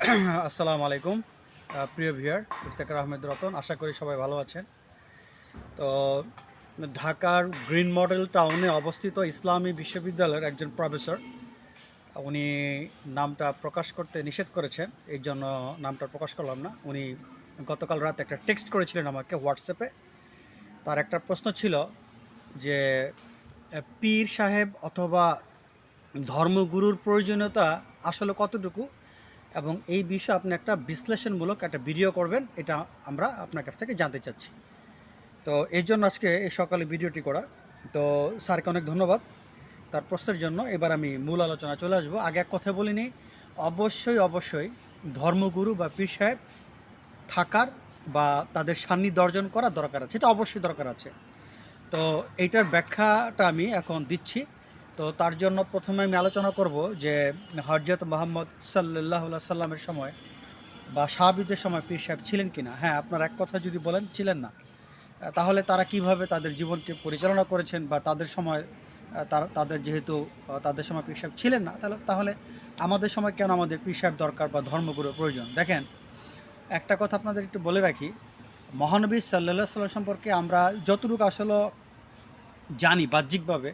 আসসালামু আলাইকুম প্রিয় ভিউয়ার, ইফতেখার আহমেদ রতন। আশা করি সবাই ভালো আছেন। তো ঢাকার গ্রিন মডেল টাউনে অবস্থিত ইসলামী বিশ্ববিদ্যালয়ের একজন প্রফেসর, উনি নামটা প্রকাশ করতে নিষেধ করেছেন, এই জন্য নামটা প্রকাশ করলাম না। উনি গতকাল রাতে একটা টেক্সট করেছিলেন আমাকে হোয়াটসঅ্যাপে। তার একটা প্রশ্ন ছিল যে পীর সাহেব অথবা ধর্মগুরুর প্রয়োজনীয়তা আসলে কতটুকু, এবং এই বিষয়ে আপনি একটা বিশ্লেষণমূলক একটা ভিডিও করবেন, এটা আমরা আপনার কাছ থেকে জানতে চাচ্ছি। তো এই জন্য আজকে এই সকালে ভিডিওটি করা। তো স্যারকে অনেক ধন্যবাদ তার প্রশ্নের জন্য। এবার আমি মূল আলোচনা চলে আসবো। আগে এক কথা বলিনি, অবশ্যই ধর্মগুরু বা পীর সাহেব থাকার বা তাদের সান্নিধ্য অর্জন করা দরকার আছে, এটা অবশ্যই দরকার আছে। তো এইটার ব্যাখ্যাটা আমি এখন দিচ্ছি। তো তার জন্য প্রথমে আমি আলোচনা করব যে হযরত মুহাম্মদ সাল্লাল্লাহু আলাইহি সাল্লামের সময় বা সাহাবীদের সময় পীর সাহেব ছিলেন কিনা। হ্যাঁ, আপনার এক কথা যদি বলেন ছিলেন না, তাহলে তারা কিভাবে তাদের জীবনকে পরিচালনা করেছেন, বা তাদের সময় তাদের যেহেতু তাদের সময় পীর সাহেব ছিলেন না, তাহলে আমাদের সময় কেন আমাদের পীর সাহেব দরকার বা ধর্মগুরুর প্রয়োজন। দেখেন, একটা কথা আপনাদের একটু বলে রাখি, মহানবী সাল্লাল্লাহু সাল্লাম সম্পর্কে আমরা যতটুকু আসলে জানি বাহ্যিকভাবে,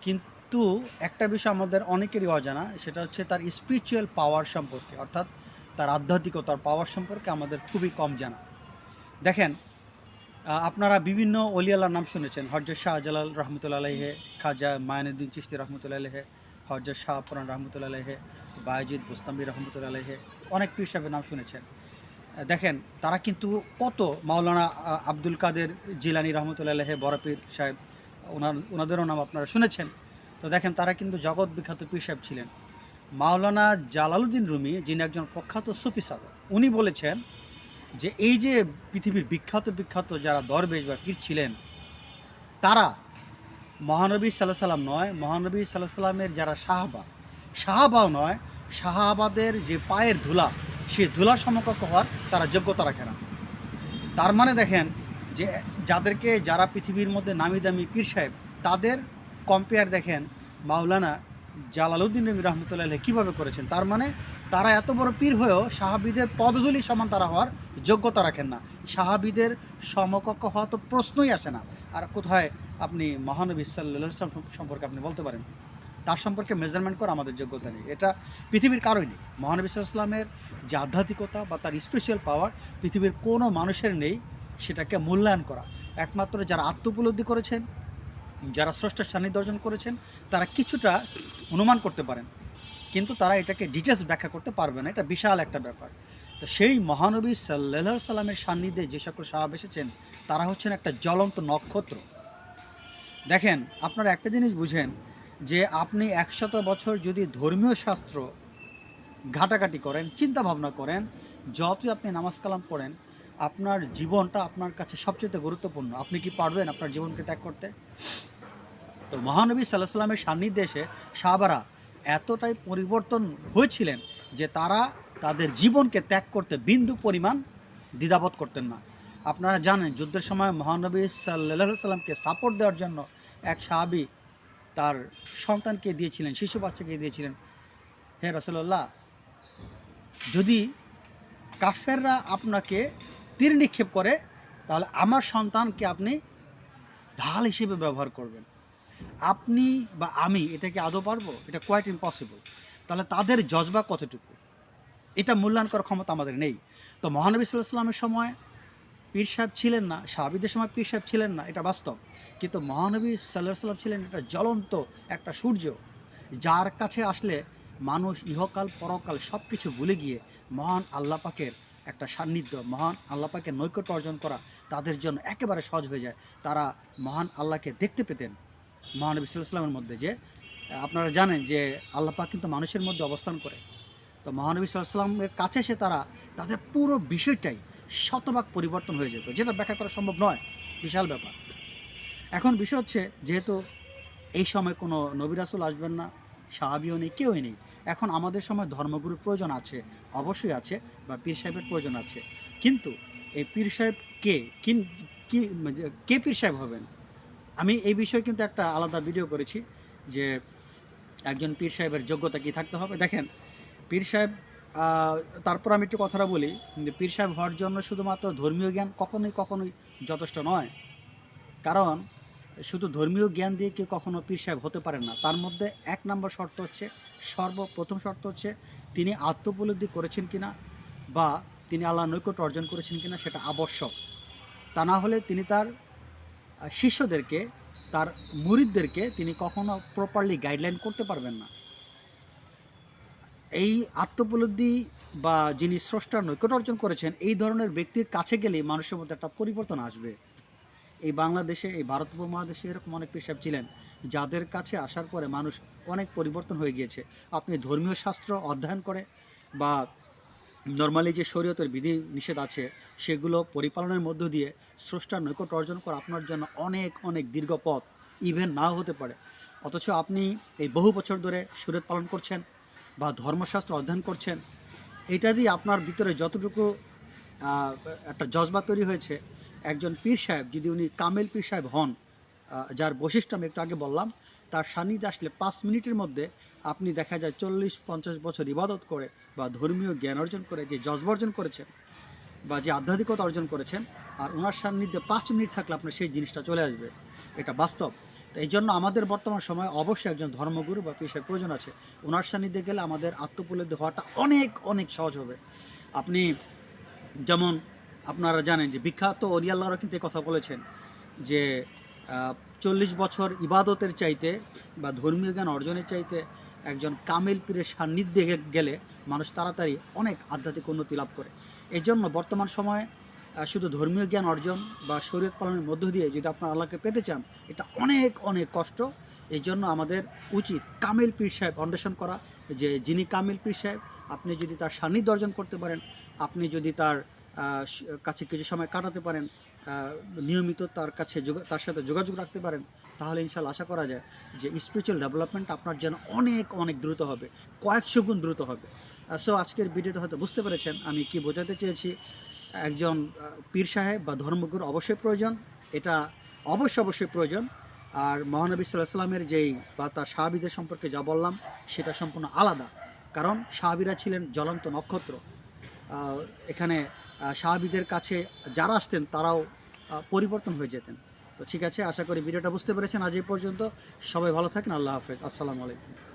কিন্তু একটা বিষয় আমাদের অনেকেরই অজানা, সেটা হচ্ছে তার স্পিরিচুয়াল পাওয়ার সম্পর্কে, অর্থাৎ তার আধ্যাত্মিকতার পাওয়ার সম্পর্কে আমাদের খুবই কম জানা। দেখেন, আপনারা বিভিন্ন অলি আল্লাহর নাম শুনেছেন, হযরত শাহজালাল রহমতুল্লাহ আলাইহে, খাজা মাইনুদ্দিন চিশতি রহমতুল্লাহ আলাইহে, হযরত শাহ পুরান রহমতুল্লাহ আলাইহে, বায়েজিদ বুস্তামি রহমতুল্লাহ আলাইহে, অনেক পীর সাহেবের নাম শুনেছেন। দেখেন, তারা কিন্তু কত, মাওলানা আব্দুল কাদের জিলানি রহমতুল্লাহ আলাইহে, বড় পীর সাহেব, ওনাদেরও নাম আপনারা শুনেছেন। তো দেখেন, তারা কিন্তু জগৎ বিখ্যাত পীর সাহেব ছিলেন। মাওলানা জালালউদ্দিন রুমি, যিনি একজন প্রখ্যাত সুফি সাধক, উনি বলেছেন যে এই যে পৃথিবীর বিখ্যাত যারা দরবেশ বা পীর ছিলেন, তারা মহানবী সাল্লাহ সাল্লাম নয়, মহানবী সাল্লাহ সাল্লামের যারা সাহাবাও নয়, সাহাবাদের যে পায়ের ধুলা, সে ধুলার সমকক্ষ হওয়ার তারা যোগ্যতা রাখে না। তার মানে দেখেন যে যারা পৃথিবীর মধ্যে নামি দামি পীর সাহেব, তাদের কম্পেয়ার দেখেন মাওলানা জালালউদ্দিন রুমি রহমতুল্লাহ আলাইহি কীভাবে করেছেন। তার মানে তারা এত বড় পীর হয়েও সাহাবীদের পদধূলি সমান তারা হওয়ার যোগ্যতা রাখেন না। সাহাবীদের সমকক্ষ হওয়া তো প্রশ্নই আসে না। আর কোথায় আপনি মহানবী সাল্লাল্লাহু আলাইহি ওয়াসাল্লাম সম্পর্কে আপনি বলতে পারেন তার সম্পর্কে মেজারমেন্ট করা আমাদের যোগ্যতা নেই, এটা পৃথিবীর কারোই নেই। মহানবী সাল্লাল্লাহু আলাইহি ওয়াসাল্লামের যে আধ্যাত্মিকতা বা তার স্পেশাল পাওয়ার পৃথিবীর কোনো মানুষের নেই, সেটাকে মূল্যায়ন করা একমাত্র যারা আত্মোপলব্ধি করেছেন, যারা স্রষ্টার সান্নিধ্য অর্জন করেছেন, তারা কিছুটা অনুমান করতে পারেন, কিন্তু তারা এটাকে ডিটেলস ব্যাখ্যা করতে পারবে না। এটা বিশাল একটা ব্যাপার। তো সেই মহানবী সাল্লাল্লাহু আলাইহি সাল্লামের সান্নিধ্যে যে সকল সাহাবা এসেছেন, তারা হচ্ছেন একটা জ্বলন্ত নক্ষত্র। দেখেন, আপনারা একটা জিনিস বুঝেন যে আপনি 100 বছর যদি ধর্মীয় শাস্ত্র ঘাটাঘাটি করেন, চিন্তা ভাবনা করেন, যতই আপনি নামাজ কালাম পড়েন, আপনার জীবনটা আপনার কাছে সবচেয়ে গুরুত্বপূর্ণ। আপনি কি পারবেন আপনার জীবনকে ত্যাগ করতে? তো মহানবী সাল্লাহ সাল্লামের সান্নিধ্যে এসে সাহাবারা এতটাই পরিবর্তন হয়েছিলেন যে তারা তাদের জীবনকে ত্যাগ করতে বিন্দু পরিমাণ দ্বিধাবোধ করতেন না। আপনারা জানেন, যুদ্ধের সময় মহানবী সাল্লাল্লাহু সাল্লামকে সাপোর্ট দেওয়ার জন্য এক সাহাবী তার সন্তানকে দিয়েছিলেন, শিশু বাচ্চাকে দিয়েছিলেন। হে রাসূলুল্লাহ, যদি কাফেররা আপনাকে তীর নিক্ষেপ করে, তাহলে আমার সন্তানকে আপনি ঢাল হিসেবে ব্যবহার করবেন। আপনি বা আমি এটা কি আদৌ পারবো? এটা কোয়াইট ইম্পসিবল। তাহলে তাদের জজবা কতটুকু, এটা মূল্যায়ন করার ক্ষমতা আমাদের নেই। তো মহানবী সাল্লাল্লাহু আলাইহি ওয়াসাল্লামের সময় পীর সাহেব ছিলেন না, সাহাবীদের সময় পীর সাহেব ছিলেন না, এটা বাস্তব। কিন্তু মহানবী সাল্লাল্লাহু আলাইহি ওয়াসাল্লাম ছিলেন একটা জ্বলন্ত একটা সূর্য, যার কাছে আসলে মানুষ ইহকাল পরকাল সব কিছু ভুলে গিয়ে মহান আল্লাহ পাকের একটা সান্নিধ্য, মহান আল্লাহ পাকের নৈকট্য অর্জন করা তাদের জন্য একেবারে সহজ হয়ে যায়। তারা মহান আল্লাহকে দেখতে পেতেন মহানবী সাল্লাল্লাহু আলাইহি ওয়াসাল্লামের মধ্যে। যে আপনারা জানেন যে আল্লাহ পাক কিন্তু মানুষের মধ্যে অবস্থান করে। তো মহানবী সাল্লাল্লাহু আলাইহি ওয়াসাল্লামের কাছে এসে তারা তাদের পুরো বিষয়টাই শতভাগ পরিবর্তন হয়ে যেত, যেটা ব্যাখ্যা করা সম্ভব নয়, বিশাল ব্যাপার। এখন বিষয় হচ্ছে, যেহেতু এই সময় কোনো নবী রাসূল আসবেন না, সাহাবীও নেই, কেউই নেই, এখন আমাদের সময় ধর্মগুরুর প্রয়োজন আছে, অবশ্যই আছে, বা পীর সাহেবের প্রয়োজন আছে। কিন্তু এই পীর সাহেব কে, কে পীর সাহেব হবেন? আমি এই বিষয়ে কিন্তু একটা আলাদা ভিডিও করেছি যে একজন পীর সাহেবের যোগ্যতা কী থাকতে হবে। দেখেন, পীর সাহেব আহ, তারপর আমি একটু কথাটা বলি যে পীর সাহেব হওয়ার জন্য শুধুমাত্র ধর্মীয় জ্ঞান কখনোই কখনোই যথেষ্ট নয়। কারণ শুধু ধর্মীয় জ্ঞান দিয়ে কেউ কখনো পীর সাহেব হতে পারেন না। তার মধ্যে এক নম্বর শর্ত হচ্ছে, সর্বপ্রথম শর্ত হচ্ছে তিনি আত্মোপলব্ধি করেছেন কিনা বা তিনি আল্লাহ নৈকট্য অর্জন করেছেন কিনা, সেটা আবশ্যক। তা না হলে তিনি তার শিষ্যদেরকে, তার মুরিদদেরকে তিনি কখনো প্রপারলি গাইডলাইন করতে পারবেন না। এই আত্মোপলব্ধি বা যিনি স্রষ্টার নৈকট্য অর্জন করেছেন, এই ধরনের ব্যক্তির কাছে গেলেই মানুষের মধ্যে একটা পরিবর্তন আসবে। এই বাংলাদেশে, এই ভারত উপমহাদেশে এরকম অনেক পীর সাহেব ছিলেন যাদের কাছে আসার পরে মানুষ অনেক পরিবর্তন হয়ে গিয়েছে। আপনি ধর্মীয় শাস্ত্র অধ্যয়ন করে বা নর্মালি যে শরীয়তের বিধি নিষেধ আছে সেগুলো পরিপালনের মধ্য দিয়ে স্রষ্টার নৈকট্য অর্জন করা আপনার জন্য অনেক অনেক দীর্ঘ পথ, ইভেন নাও হতে পারে। অথচ আপনি এই বহু বছর ধরে শরীয়ত পালন করছেন বা ধর্মশাস্ত্র অধ্যয়ন করছেন, এটা দিয়ে আপনার ভিতরে যতটুকু আহ, একটা জজবা তৈরি হয়েছে, একজন পীর সাহেব যদি উনি কামেল পীর সাহেব হন, যার বৈশিষ্ট্য আমি একটু আগে বললাম, তার সান্নিধ্যে আসলে 5 মিনিটের মধ্যে আপনি দেখা যায় 40-50 বছর ইবাদত করে বা ধর্মীয় জ্ঞান অর্জন করে যে জজবা অর্জন করেছেন বা যে আধ্যাত্মিকতা অর্জন করেছেন, আর ওনার সান্নিধ্যে 5 মিনিট থাকলে আপনার সেই জিনিসটা চলে আসবে। এটা বাস্তব। তো এই জন্য আমাদের বর্তমান সময়ে অবশ্যই একজন ধর্মগুরু বা পীর সাহেব প্রয়োজন আছে। ওনার সান্নিধ্যে গেলে আমাদের আত্মোপলব্ধি হওয়াটা অনেক অনেক সহজ হবে। আপনি যেমন, আপনারা জানেন যে বিখ্যাত অলি আল্লাহরা কিন্তু এই কথা বলেছেন যে 40 বছর ইবাদতের চাইতে বা ধর্মীয় জ্ঞান অর্জনের চাইতে একজন কামেল পীরের সান্নিধ্যে গেলে মানুষ তাড়াতাড়ি অনেক আধ্যাত্মিক উন্নতি লাভ করে। এই জন্য বর্তমান সময়ে শুধু ধর্মীয় জ্ঞান অর্জন বা শরীয়ত পালনের মধ্য দিয়ে যদি আপনার আল্লাহকে পেতে চান, এটা অনেক অনেক কষ্ট। এই জন্য আমাদের উচিত কামেল পীর সাহেব অন্বেষণ করা, যে যিনি কামেল পীর সাহেব, আপনি যদি তার সান্নিধ্য অর্জন করতে পারেন, আপনি যদি তার কাছে কিছু সময় কাটাতে পারেন, নিয়মিত তার কাছে তার সাথে যোগাযোগ রাখতে পারেন, তাহলে ইনশাল্লাহ আশা করা যায় যে স্পিরিচুয়াল ডেভেলপমেন্ট আপনার যেন অনেক অনেক দ্রুত হবে, কয়েকশো গুণ দ্রুত হবে। সো আজকের ভিডিওতে হয়তো বুঝতে পেরেছেন আমি কি বোঝাতে চেয়েছি। একজন পীর সাহেব বা ধর্মগুরু অবশ্যই প্রয়োজন, এটা অবশ্যই প্রয়োজন। আর মহানবী সাল্লাহ সাল্লামের যেই বা তার সাহাবীদের সম্পর্কে যা বললাম সেটা সম্পূর্ণ আলাদা। কারণ সাহাবীরা ছিলেন জ্বলন্ত নক্ষত্র। এখানে সাহাবীদের কাছে যারা আসতেন তারাও পরিবর্তন হয়ে যেতেন। তো ঠিক আছে, আশা করি ভিডিওটা বুঝতে পেরেছেন। আজ এই পর্যন্ত, সবাই ভালো থাকেন। আল্লাহ হাফেজ, আসসালামু আলাইকুম।